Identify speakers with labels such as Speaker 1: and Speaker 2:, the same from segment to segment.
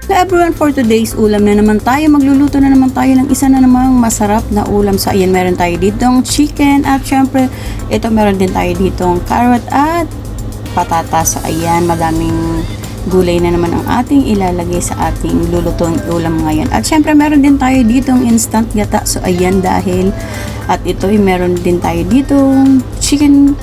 Speaker 1: So everyone, for today's ulam na naman tayo, magluluto na naman tayo ng isa na namang masarap na ulam. So ayan, meron tayo ditong chicken at syempre ito meron din tayo ditong carrot at patatas. So ayan, madaming gulay na naman ang ating ilalagay sa ating lulutong ulam ngayon. At syempre meron din tayo ditong instant gata. So ayan, dahil at ito ay meron din tayo ditong chicken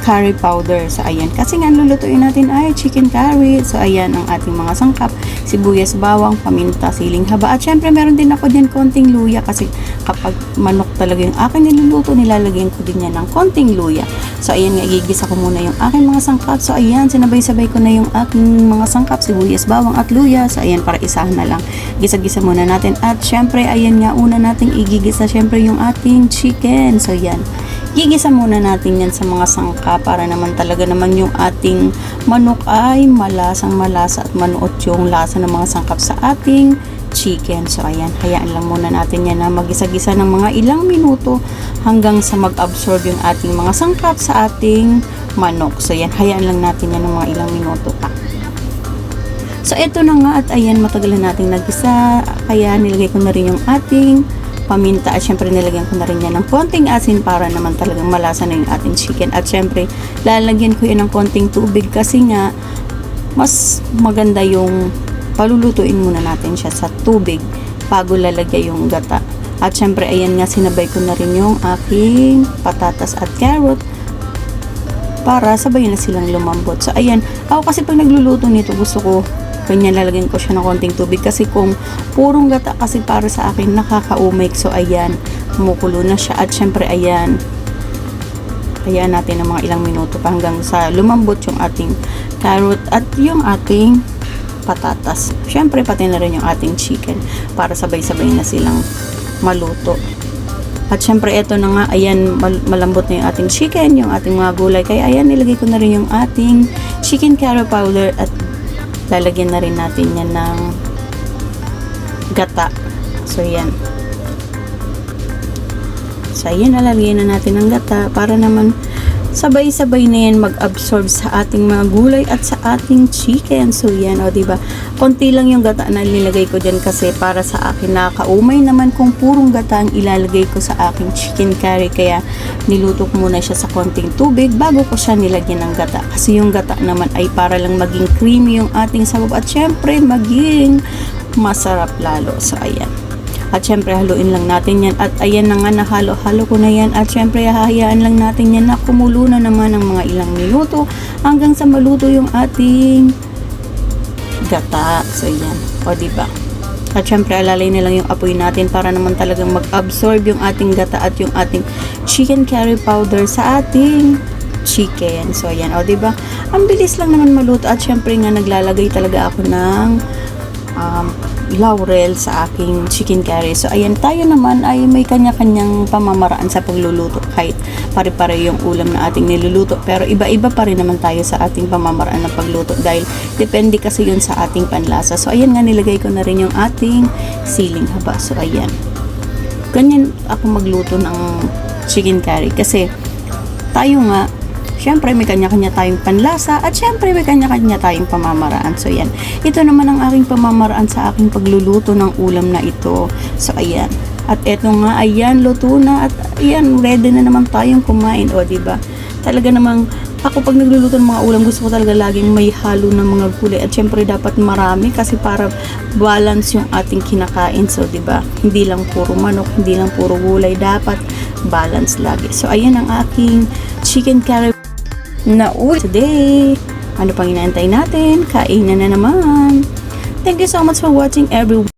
Speaker 1: curry powder. So ayan, kasi nga lulutuin natin ay chicken curry. So ayan ang ating mga sangkap: sibuyas, bawang, paminta, siling haba. At syempre meron din ako din konting luya, kasi kapag manok talaga yung aking niluluto, nilalagyan ko din yan ng konting luya. So ayan nga, igigisa ko muna yung aking mga sangkap. So ayan, sinabay-sabay ko na yung aking mga sangkap: sibuyas, bawang at luya. So ayan, para isahan na lang, gisa-gisa muna natin. At syempre ayan nga, una nating igigisa syempre yung ating chicken. So ayan, gigisa muna natin yan sa mga sangkap para naman talaga naman yung ating manok ay malasang malasa at manuot yung lasa ng mga sangkap sa ating chicken. So ayan, hayaan lang muna natin yan na magisa-gisa ng mga ilang minuto hanggang sa mag-absorb yung ating mga sangkap sa ating manok. So ayan, hayaan lang natin yan ng mga ilang minuto pa. So ito na nga, at ayan, matagal na nating nagisa, kaya nilagay ko na rin yung ating paminta at syempre nilagyan ko na rin yan ng konting asin para naman talagang malasa na yung ating chicken. At syempre lalagyan ko yan ng konting tubig, kasi nga mas maganda yung palulutuin muna natin siya sa tubig bago lalagay yung gata. At syempre ayan nga, sinabay ko na rin yung aking patatas at carrot para sabay na silang lumambot. So ayan, ako kasi pag nagluluto nito, gusto ko ganyan, lalagyan ko siya ng konting tubig, kasi kung purong gata kasi para sa akin nakakaumay. So ayan, kumukulo na siya. At syempre ayan, hayaan natin ng mga ilang minuto pa hanggang sa lumambot yung ating carrot at yung ating patatas. Syempre pati na rin yung ating chicken para sabay-sabay na silang maluto. At syempre ito na nga, ayan, malambot na yung ating chicken, yung ating mga gulay. Kaya ayan, nilagay ko na rin yung ating chicken curry powder at lalagyan na rin natin yan ng gata. So yan. So ayan, lalagyan na natin ng gata para naman sabay-sabay na yan mag-absorb sa ating mga gulay at sa ating chicken. So yan, o diba, konti lang yung gata na nilagay ko dyan, kasi para sa akin nakakaumay naman kung purong gata ang ilalagay ko sa aking chicken curry. Kaya niluto ko muna siya sa konting tubig bago ko siya nilagyan ng gata, kasi yung gata naman ay para lang maging creamy yung ating sabaw at syempre maging masarap lalo. So ayan, at syempre haluin lang natin yan. At ayan na nga, nahalo-halo ko na yan. At syempre hahayaan lang natin yan na kumulo na naman ng mga ilang minuto hanggang sa maluto yung ating gata. So yan, o diba? At syempre alalay na lang yung apoy natin para naman talagang mag-absorb yung ating gata at yung ating chicken curry powder sa ating chicken. So ayan, o diba? Ang bilis lang naman maluto. At syempre nga, naglalagay talaga ako ng laurel sa aking chicken curry. So ayan, tayo naman ay may kanya-kanyang pamamaraan sa pagluluto, kahit pare-pare yung ulam na ating niluluto, pero iba-iba pa rin naman tayo sa ating pamamaraan ng pagluto, dahil depende kasi yun sa ating panlasa. So ayan nga, nilagay ko na rin yung ating siling haba. So ayan, ganyan ako magluto ng chicken curry, kasi tayo nga, syempre may kanya-kanya tayong panlasa at syempre may kanya-kanya tayong pamamaraan. So yan, ito naman ang aking pamamaraan sa aking pagluluto ng ulam na ito. So ayan, at eto nga, ayan, luto na. At ayan, ready na naman tayong kumain. O diba, talaga namang ako pag nagluluto ng mga ulam, gusto ko talaga laging may halo ng mga gulay. At syempre dapat marami, kasi para balance yung ating kinakain. So diba, hindi lang puro manok, hindi lang puro gulay, dapat balance lagi. So ayan ang aking chicken curry na today. Ano pang inaantay natin? Kainan na naman. Thank you so much for watching everyone.